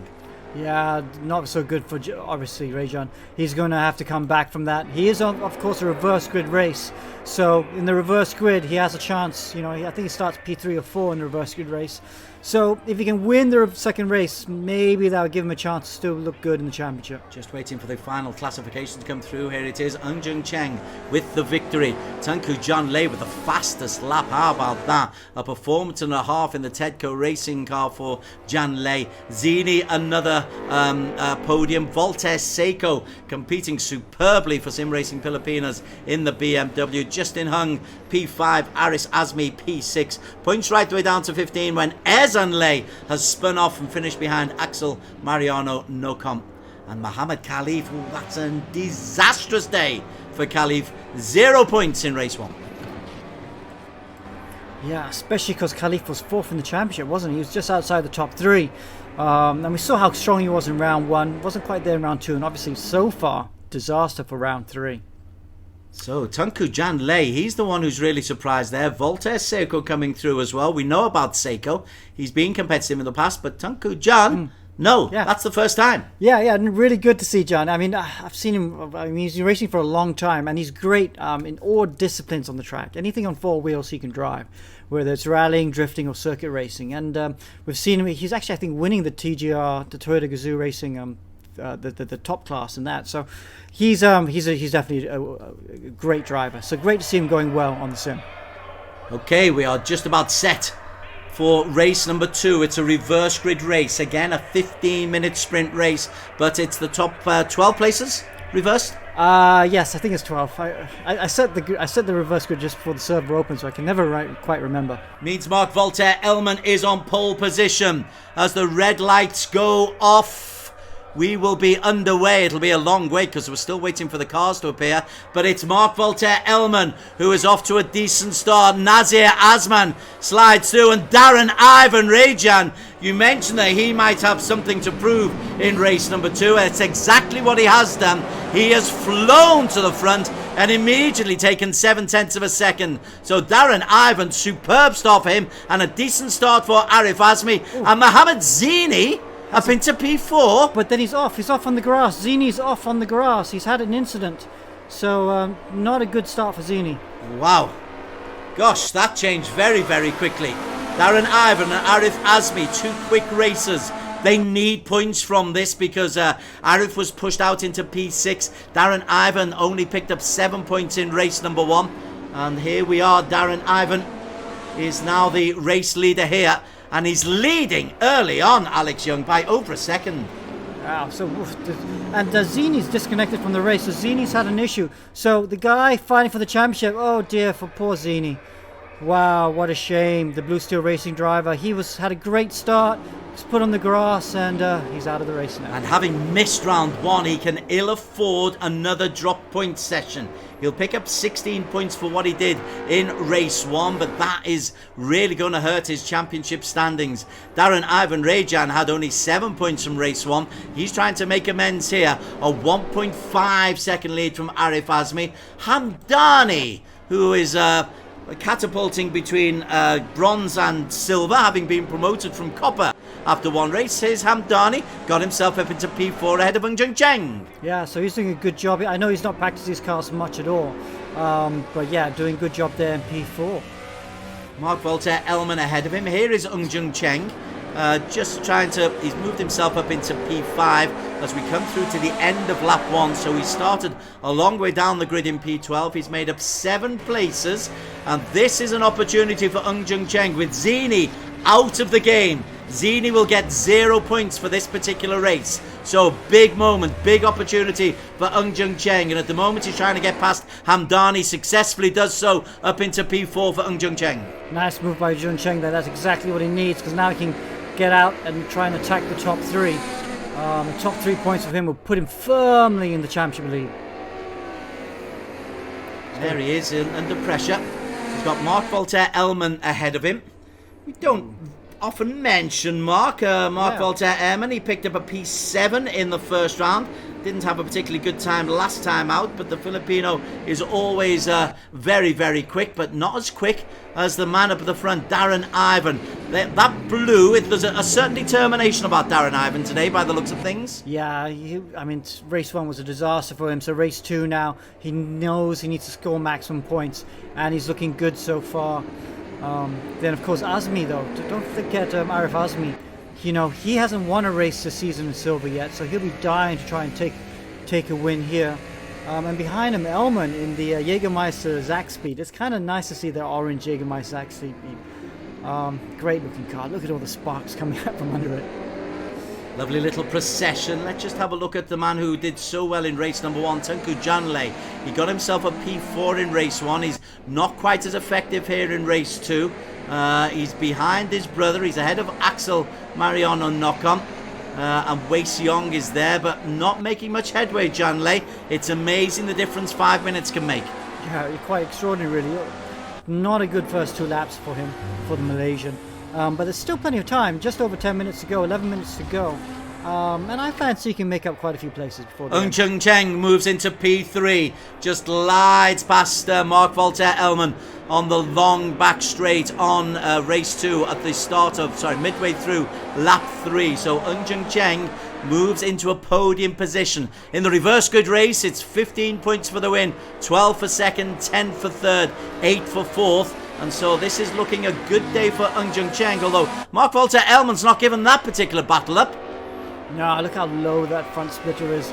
[SPEAKER 2] Yeah, not so good for, obviously, Rajan. He's going to have to come back from that. He is, on, of course, a reverse grid race. So in the reverse grid, he has a chance. You know, I think he starts P3 or 4 in the reverse grid race. So if he can win the second race, maybe that would give him a chance to still look good in the championship.
[SPEAKER 1] Just waiting for the final classification to come through. Here it is, Jun Cheng with the victory. Tunku Junlei with the fastest lap. How about that? A performance and a half in the Tedco racing car for Junlei. Zihni, another podium. Voltaire Sayco competing superbly for Sim Racing Filipinas in the BMW. Justin Hung, P5. Aris Azmi, P6. Points right the way down to 15 when Ezanley has spun off and finished behind Axel Mariano Nocomp. And Mohammed Khalif, that's a disastrous day for Khalif. 0 points in race 1.
[SPEAKER 2] Yeah, especially because Khalif was 4th in the championship, wasn't he? He was just outside the top 3. And we saw how strong he was in round 1. Wasn't quite there in round 2. And obviously, so far, disaster for round 3.
[SPEAKER 1] So, Tunku Junlei, he's the one who's really surprised there. Voltaire Sayco coming through as well. We know about Sayco. He's been competitive in the past, but Tunku Jun, no, yeah. That's the first time.
[SPEAKER 2] Yeah, really good to see Jun. I mean, I've seen him, he's been racing for a long time, and he's great in all disciplines on the track. Anything on 4 wheels he can drive, whether it's rallying, drifting, or circuit racing. And we've seen him, he's actually, I think, winning the TGR, the Toyota Gazoo Racing the top class in that. So he's definitely a great driver. So great to see him going well on the sim. Okay, we are just about set for race number 2. It's a reverse grid race. Again, a 15-minute sprint race, but it's the top 12 places reversed. Yes, I think it's 12. I set the reverse grid just before the server opened, so I can never quite remember. Means Mark Voltaire Elman is on pole position as the red lights go off.
[SPEAKER 1] we will be underway. It'll be a long wait because we're still waiting for the cars to appear. But it's Mark Voltaire Elman who is off to a decent start. Nazir Asman slides through, and Darren Ivan Rajan, you mentioned that he might have something to prove in race number 2. It's exactly what he has done. He has flown to the front and immediately taken 0.7 of a second. So Darren Ivan, superb start for him, and a decent start for Arif Azmi. And Muhammad Zihni up into P4.
[SPEAKER 2] But then he's off on the grass. Zini's off on the grass. He's had an incident. So not a good start for Zihni.
[SPEAKER 1] Wow. Gosh, that changed very, very quickly. Darren Ivan and Arif Azmi, 2 quick racers. They need points from this because Arif was pushed out into P6. Darren Ivan only picked up 7 points in race number 1. And here we are. Darren Ivan is now the race leader here. And he's leading early on, Alex Young, by over a second.
[SPEAKER 2] Wow, so and Zini's disconnected from the race. So Zini's had an issue. So the guy fighting for the championship, oh dear, for poor Zini. Wow, what a shame. The Blue Steel Racing driver, he had a great start. He's put on the grass, and he's out of the race now.
[SPEAKER 1] And having missed round 1, he can ill afford another drop point session. He'll pick up 16 points for what he did in race 1, but that is really going to hurt his championship standings. Darren Ivan Rajan had only 7 points from race 1. He's trying to make amends here. A 1.5 second lead from Arif Azmi. Hamdani, who is catapulting between bronze and silver, having been promoted from copper after 1 race. Here's Hamdani, got himself up into P4 ahead of Jun Cheng.
[SPEAKER 2] Yeah, so he's doing a good job. I know he's not practiced his cars much at all, but yeah, doing a good job there in P4.
[SPEAKER 1] Mark Voltaire Elman ahead of him. Here is Jun Cheng, just trying to, he's moved himself up into P5 as we come through to the end of lap 1. So he started a long way down the grid in P12. He's made up 7 places, and this is an opportunity for Jun Cheng with Zihni out of the game. Zihni will get 0 points for this particular race. So big moment, big opportunity for Jun Cheng, and at the moment he's trying to get past Hamdani, successfully does so up into P4 for Jun Cheng.
[SPEAKER 2] Nice move by Jun Cheng there. That's exactly what he needs, because now he can get out and try and attack the top 3. The top 3 points of him will put him firmly in the championship lead.
[SPEAKER 1] There he is under pressure. He's got Mark Voltaire Elman ahead of him. We don't often mention Mark Voltaire Elman. He picked up a P7 in the first round. Didn't have a particularly good time last time out, but the Filipino is always very, very quick, but not as quick as the man up at the front, Darren Ivan. That blue, there's a certain determination about Darren Ivan today by the looks of things.
[SPEAKER 2] Yeah, I mean, race 1 was a disaster for him, so race 2 now, he knows he needs to score maximum points, and he's looking good so far. Then, of course, Azmi, though. Don't forget Arif Azmi. You know, he hasn't won a race this season in silver yet, so he'll be dying to try and take a win here. And behind him, Elman in the Jägermeister Zach Speed. It's kind of nice to see the orange Jägermeister Zach Speed. Great looking car. Look at all the sparks coming out from under it.
[SPEAKER 1] Lovely little procession. Let's just have a look at the man who did so well in race number 1, Tunku Janle. He got himself a P4 in race 1. He's not quite as effective here in race 2. He's behind his brother. He's ahead of Axel Mariano Nokon. And Wei Xiong is there, but not making much headway, Janle. It's amazing the difference 5 minutes can make.
[SPEAKER 2] Yeah, quite extraordinary, really. Not a good first 2 laps for him, for the Malaysian. But there's still plenty of time, just over 10 minutes to go, 11 minutes to go. And I fancy he can make up quite a few places before the
[SPEAKER 1] Jun Cheng moves into P3, just glides past Mark Voltaire Elman on the long back straight on race 2 at the start of, midway through lap 3. So Jun Cheng moves into a podium position. In the reverse grid race, it's 15 points for the win, 12 for second, 10 for third, 8 for fourth. And so this is looking a good day for Jun Cheng, although Mark Voltaire Elman's not given that particular battle up.
[SPEAKER 2] No, look how low that front splitter is.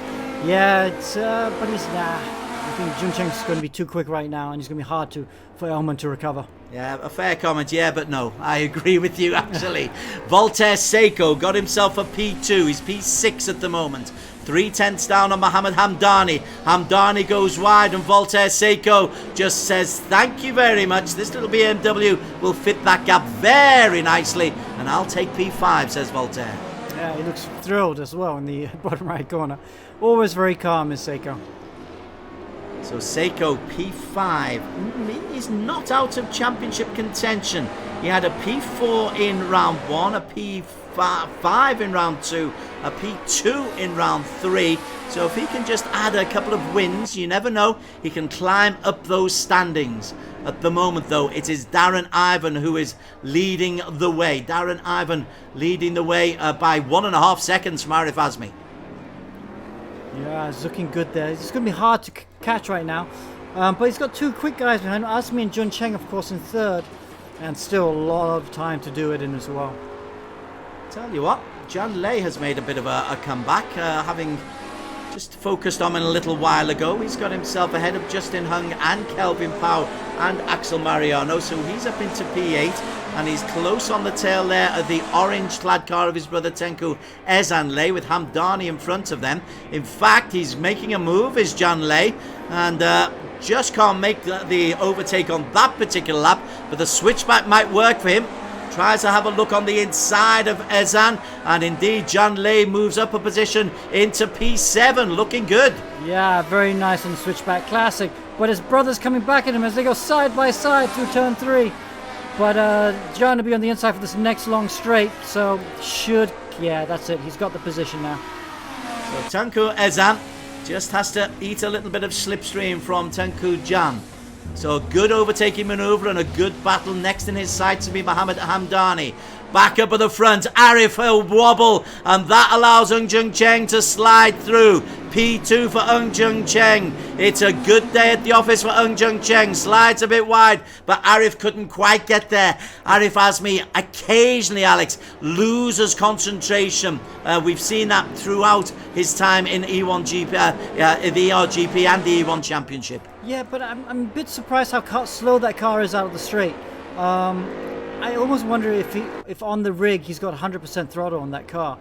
[SPEAKER 2] Yeah, it's but he's I think Jun Cheng's going to be too quick right now, and it's going to be hard for Elman to recover.
[SPEAKER 1] Yeah, a fair comment, yeah, but no, I agree with you, actually. Voltaire Sayco got himself a P2. He's P6 at the moment. 3/10 down on Mohammed Hamdani. Hamdani goes wide, and Voltaire Sayco just says, thank you very much. This little BMW will fit that gap very nicely, and I'll take P5, says Voltaire.
[SPEAKER 2] Yeah, he looks thrilled as well in the bottom right corner. Always very calm is Sayco.
[SPEAKER 1] So Sayco P5 is not out of championship contention. He had a P4 in round 1, a P5 in round 2, a P2 in round 3. So if he can just add a couple of wins, you never know, he can climb up those standings. At the moment, though, it is Darren Ivan who is leading the way. Darren Ivan leading the way by 1.5 seconds from Arif Azmi.
[SPEAKER 2] Yeah, it's looking good there. It's going to be hard to catch right now. But he's got 2 quick guys behind him. Azmi and Jun Cheng, of course, in 3rd. And still a lot of time to do it in as well.
[SPEAKER 1] Tell you what, Jan Lei has made a bit of a comeback, having just focused on him a little while ago. He's got himself ahead of Justin Hung and Kelvin Pau and Axel Mariano, so he's up into P8 and he's close on the tail there of the orange clad car of his brother Tengku Ezanlei with Hamdani in front of them. In fact, he's making a move, is Jan Lei, and just can't make the overtake on that particular lap, but the switchback might work for him. Tries to have a look on the inside of Ezan, and indeed Jan Lei moves up a position into P7, looking good.
[SPEAKER 2] Yeah, very nice on the switchback, classic. But his brother's coming back at him as they go side by side through turn 3. But Jan will be on the inside for this next long straight, so yeah, that's it. He's got the position now.
[SPEAKER 1] So Tengku Ezan just has to eat a little bit of slipstream from Tengku Jan. So a good overtaking manoeuvre and a good battle. Next in his sights to be Mohammed Hamdani. Back up at the front, Arif will wobble, and that allows Jun Cheng to slide through. P2 for Jun Cheng. It's a good day at the office for Jun Cheng. Slides a bit wide, but Arif couldn't quite get there. Arif Azmi occasionally, Alex, loses concentration. We've seen that throughout his time in E1GP, the ERGP and the E1 Championship.
[SPEAKER 2] Yeah, but I'm a bit surprised how slow that car is out of the straight. I almost wonder if on the rig he's got 100% throttle on that car,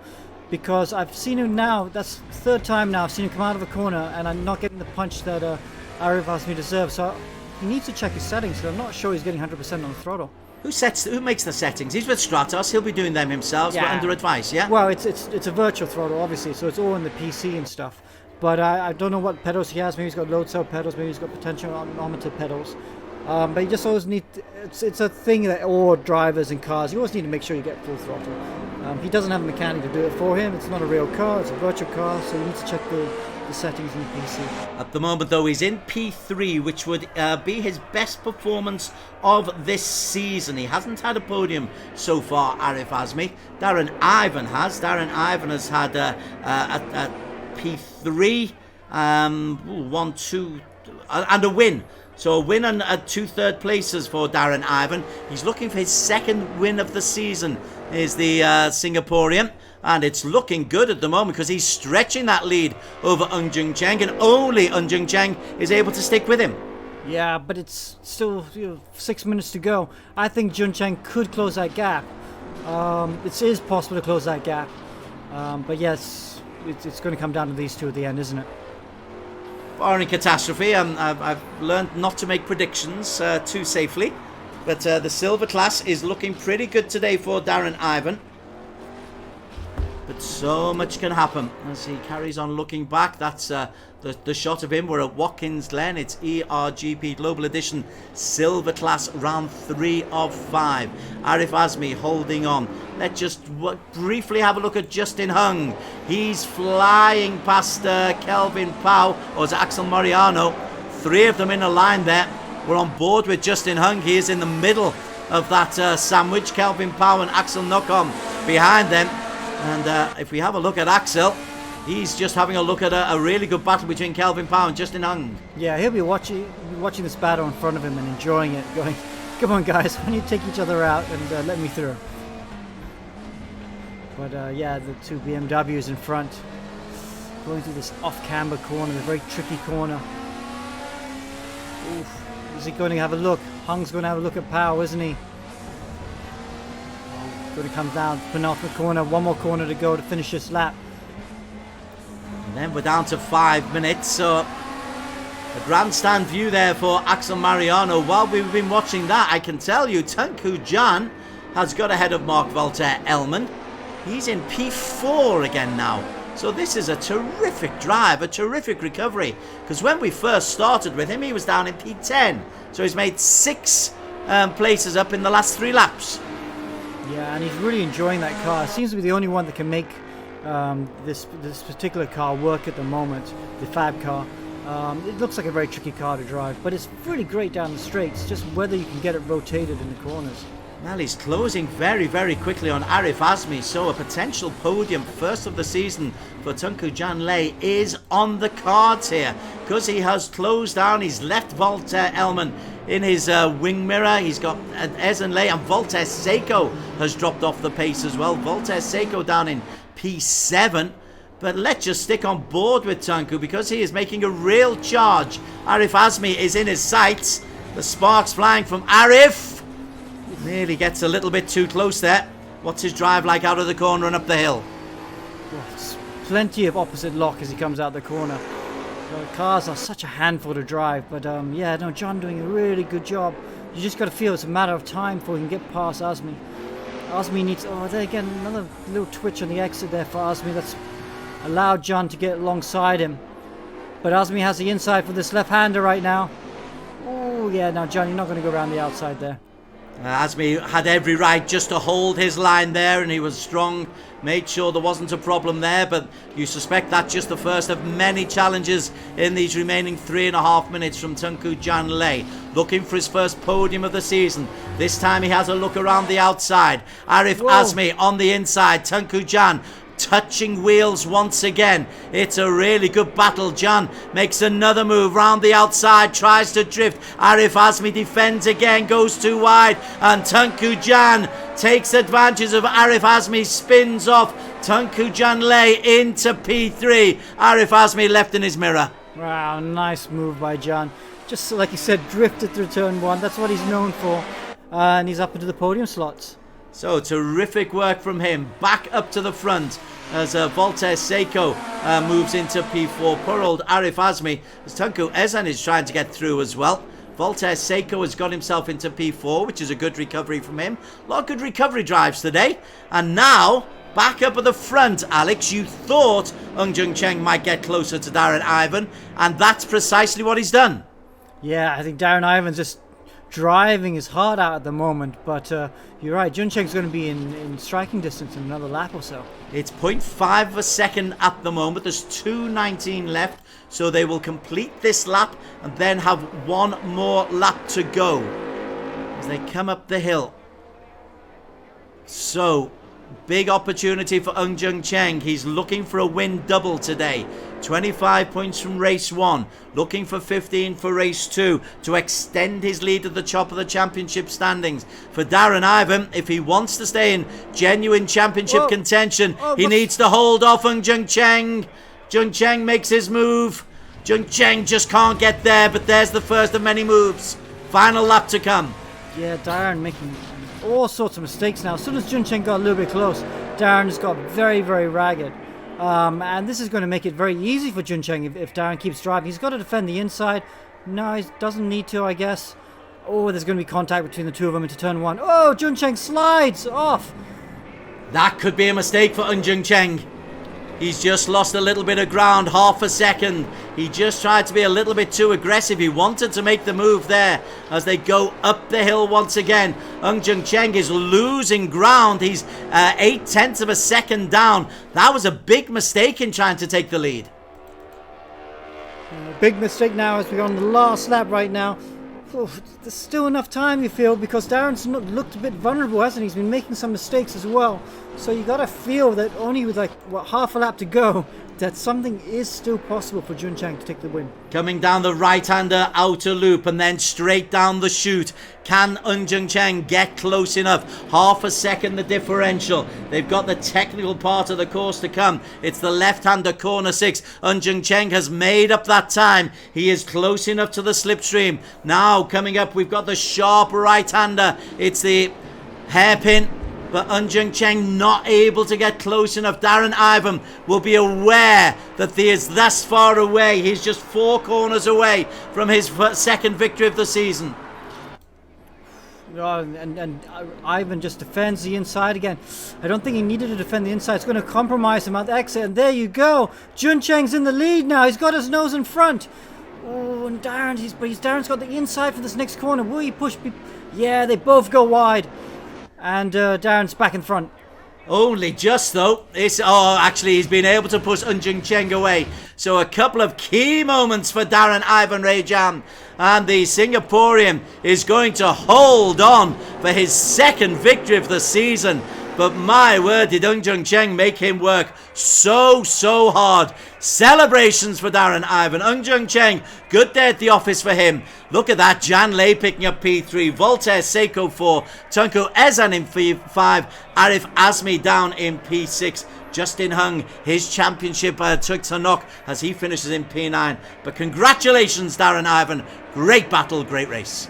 [SPEAKER 2] because I've seen him now. That's the 3rd time now I've seen him come out of a corner and I'm not getting the punch that Arif asked me to deserve. So he needs to check his settings, because I'm not sure he's getting 100% on the throttle.
[SPEAKER 1] Who makes the settings? He's with Stratos. He'll be doing them himself, but under advice, yeah?
[SPEAKER 2] Well, it's a virtual throttle, obviously, so it's all in the PC and stuff. But I don't know what pedals he has. Maybe he's got load cell pedals, maybe he's got potentiometer pedals. But you just always need, it's a thing that all drivers and cars, you always need to make sure you get full throttle. He doesn't have a mechanic to do it for him. It's not a real car, it's a virtual car, so you need to check the settings in the PC.
[SPEAKER 1] At the moment, though, he's in P3, which would be his best performance of this season. He hasn't had a podium so far, Arif Azmi. Darren Ivan has. Darren Ivan has had a P3, 1, 2, and a win. So a win and 2 third places for Darren Ivan. He's looking for his 2nd win of the season, is the Singaporean. And it's looking good at the moment, because he's stretching that lead over Jun Cheng, and only Jun Cheng is able to stick with him.
[SPEAKER 2] Yeah, but it's still 6 minutes to go. I think Jun Cheng could close that gap. It is possible to close that gap. But yes, it's going to come down to these 2 at the end, isn't it?
[SPEAKER 1] Barring catastrophe, I've learned not to make predictions too safely. But the silver class is looking pretty good today for Darren Ivan. But so much can happen as he carries on looking back. That's the shot of him. We're at Watkins Glen. It's eRGP Global Edition Silver Class round 3 of 5. Arif Azmi holding on. Let's just briefly have a look at Justin Hung. He's flying past Kelvin Pau, or is it Axel Mariano? 3 of them in a line there. We're on board with Justin Hung. He is in the middle of that sandwich. Kelvin Pau and Axel Nocom behind them. And if we have a look at Axel, he's just having a look at a really good battle between Kelvin Pau and Justin Hung.
[SPEAKER 2] Yeah, he'll be watching this battle in front of him and enjoying it, going, come on guys, why don't you take each other out and let me through. But yeah, the 2 BMWs in front, going through this off-camber corner, the very tricky corner. Oof. Is he going to have a look? Hung's going to have a look at Pau, isn't he? Going to come down to penultimate corner, 1 more corner to go to finish this lap.
[SPEAKER 1] And then we're down to 5 minutes, so a grandstand view there for Axel Mariano. While we've been watching that, I can tell you Tengku Jan has got ahead of Mark Voltaire Elman. He's in P4 again now. So this is a terrific drive, a terrific recovery. Because when we first started with him, he was down in P10. So he's made 6 places up in the last 3 laps.
[SPEAKER 2] Yeah, and he's really enjoying that car. Seems to be the only one that can make this particular car work at the moment, the Fab car. It looks like a very tricky car to drive, but it's really great down the straights, just whether you can get it rotated in the corners.
[SPEAKER 1] Well, he's closing very, very quickly on Arif Azmi, so a potential podium first of the season for Tunku Janlei is on the cards here, because he has closed down. He's left Voltaire Elman in his wing mirror. He's got Ezenlei, and Voltaire Sayco has dropped off the pace as well. Voltaire Sayco down in P7. But let's just stick on board with Tunku, because he is making a real charge. Arif Azmi is in his sights. The sparks flying from Arif. Nearly gets a little bit too close there. What's his drive like out of the corner and up the hill?
[SPEAKER 2] Well, it's plenty of opposite lock as he comes out the corner. The cars are such a handful to drive, but yeah, no, John doing a really good job. You just got to feel it's a matter of time before he can get past Azmi. Azmi needs, oh, there again, another little twitch on the exit there for Azmi. That's allowed John to get alongside him. But Azmi has the inside for this left-hander right now. Oh, yeah, now John, you're not going to go around the outside there.
[SPEAKER 1] Azmi had every right just to hold his line there, and he was strong, made sure there wasn't a problem there, but you suspect that's just the first of many challenges in these remaining 3.5 minutes from Tunku Janlei, looking for his first podium of the season. This time he has a look around the outside. Arif Azmi on the inside, Tunku Jan touching wheels once again. It's a really good battle. Jan makes another move round the outside, tries to drift. Arif Azmi defends again, goes too wide, and Tunku Jan takes advantage of Arif Azmi, spins off Tunku Janlei into P3. Arif Azmi left in his mirror.
[SPEAKER 2] Wow, nice move by John. Just like you said, drifted through turn 1. That's what he's known for. And he's up into the podium slots.
[SPEAKER 1] So terrific work from him. Back up to the front as Voltaire Sayco moves into P4. Poor old Arif Azmi, as Tunku Ezan is trying to get through as well. Voltaire Sayco has got himself into P4, which is a good recovery from him. A lot of good recovery drives today. And now, back up at the front, Alex, you thought Jun Cheng might get closer to Darren Ivan, and that's precisely what he's done.
[SPEAKER 2] Yeah, I think Darren Ivan's just driving his heart out at the moment, but you're right, Jun Cheng's going to be in striking distance in another lap or so.
[SPEAKER 1] It's 0.5 of a second at the moment. There's 2:19 left, so they will complete this lap and then have one more lap to go as they come up the hill. So, big opportunity for Jun Cheng. He's looking for a win double today. 25 points from race 1, looking for 15 for race 2 to extend his lead at the top of the championship standings. For Darren Ivan, if he wants to stay in genuine championship contention, he needs to hold off Jun Cheng. Jun Cheng makes his move. Jun Cheng just can't get there, but there's the first of many moves. Final lap to come.
[SPEAKER 2] Yeah, Darren making all sorts of mistakes now. As soon as Jun Cheng got a little bit close, Darren just got very, very ragged. And this is going to make it very easy for Jun Cheng if Darren keeps driving. He's got to defend the inside. No, he doesn't need to, I guess. Oh, there's going to be contact between the two of them into turn 1. Oh, Jun Cheng slides off.
[SPEAKER 1] That could be a mistake for Jun Cheng. He's just lost a little bit of ground, half a second. He just tried to be a little bit too aggressive. He wanted to make the move there as they go up the hill once again. Jun Cheng is losing ground. He's 0.8 of a second down. That was a big mistake in trying to take the lead.
[SPEAKER 2] Big mistake now as we're on the last lap right now. Oh, there's still enough time, you feel, because Darren's looked a bit vulnerable, hasn't he? He's been making some mistakes as well. So you got to feel that only with half a lap to go, that something is still possible for Jun Cheng to take the win.
[SPEAKER 1] Coming down the right-hander outer loop and then straight down the chute. Can Jun Cheng get close enough? Half a second the differential. They've got the technical part of the course to come. It's the left-hander corner 6. Jun Cheng has made up that time. He is close enough to the slipstream. Now coming up, we've got the sharp right-hander. It's the hairpin. But Jun Cheng not able to get close enough. Darren Ivan will be aware that he is thus far away. He's just 4 corners away from his second victory of the season.
[SPEAKER 2] Oh, and Ivan just defends the inside again. I don't think he needed to defend the inside. It's going to compromise him at the exit. And there you go. Jun Cheng's in the lead now. He's got his nose in front. Oh, and Darren's got the inside for this next corner. Will he push? Yeah, they both go wide. And Darren's back in front.
[SPEAKER 1] Only just though. Actually, he's been able to push Jun Cheng away. So a couple of key moments for Darren Ivan Rajam. And the Singaporean is going to hold on for his second victory of the season. But my word, did Jun Cheng make him work so hard. Celebrations for Darren Ivan. Jun Cheng, good day at the office for him. Look at that. Jan Lei picking up P3. Voltaire Sayco 4. Tunku Ezan in P5. Arif Azmi down in P6. Justin Hung, his championship took to knock as he finishes in P9. But congratulations, Darren Ivan. Great battle, great race.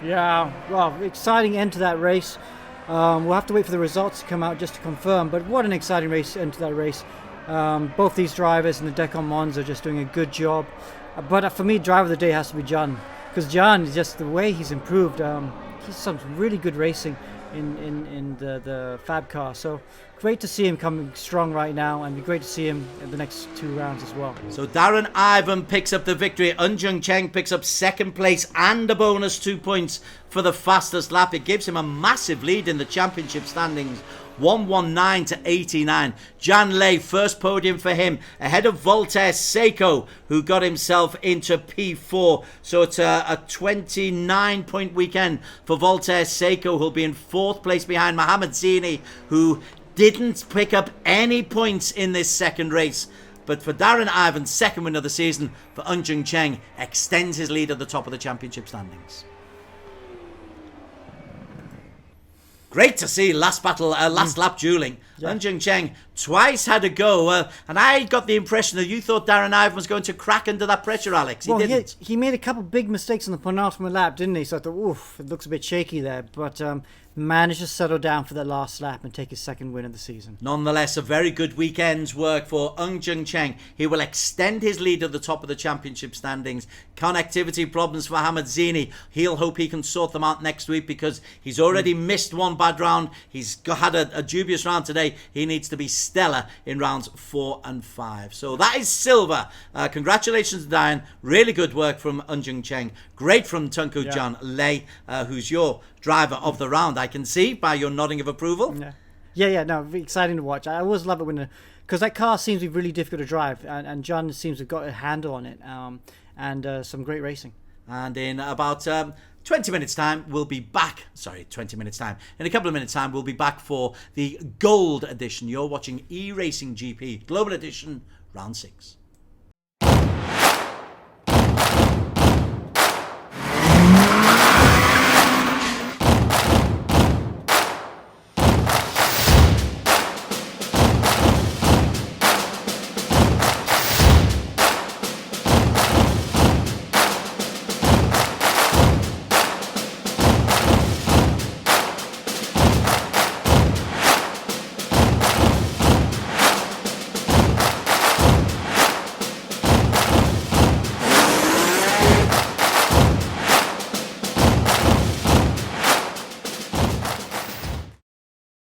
[SPEAKER 2] Yeah, well, exciting end to that race. We'll have to wait for the results to come out just to confirm. But what an exciting race into that race. Both these drivers and the Decon Mons are just doing a good job. But for me, driver of the day has to be Jun. Because Jun, is just the way he's improved. He's some really good racing in the Fab car. So great to see him coming strong right now, and be great to see him in the next 2 rounds as well.
[SPEAKER 1] So Darren Ivan picks up the victory. Jun Cheng picks up second place and a bonus 2 points for the fastest lap. It gives him a massive lead in the championship standings. 119 to 89. Jan Lei, first podium for him, ahead of Voltaire Sayco, who got himself into P4. So it's a 29-point weekend for Voltaire Sayco, who'll be in 4th place behind Muhammad Zihni, who didn't pick up any points in this second race. But for Darren Ivan, second win of the season for Jun Cheng, extends his lead at the top of the championship standings. Great to see last lap dueling.
[SPEAKER 2] Yeah.
[SPEAKER 1] Jun Cheng twice had a go, and I got the impression that you thought Darren Ivan was going to crack under that pressure, Alex. He didn't.
[SPEAKER 2] He made a couple big mistakes on the penultimate lap, didn't he? So I thought, oof, it looks a bit shaky there. But managed to settle down for that last lap and take his second win of the season.
[SPEAKER 1] Nonetheless, a very good weekend's work for Jun Cheng. He will extend his lead at the top of the championship standings. Connectivity problems for Muhammad Zihni. He'll hope he can sort them out next week, because he's already missed one bad round. He's had a dubious round today. He needs to be stellar in rounds 4 and 5. So that is silver. Congratulations, Darren. Really good work from Jun Cheng. Great from Tunku Jan Lei, who's your driver of the round, I can see by your nodding of approval.
[SPEAKER 2] Yeah, no, exciting to watch. I always love it when, because that car seems to be really difficult to drive, and John seems to have got a handle on it, and some great racing.
[SPEAKER 1] And in about 20 minutes time, we'll be back. Sorry, 20 minutes time. In a couple of minutes time, we'll be back for the Gold Edition. You're watching eRacing GP Global Edition, Round 6.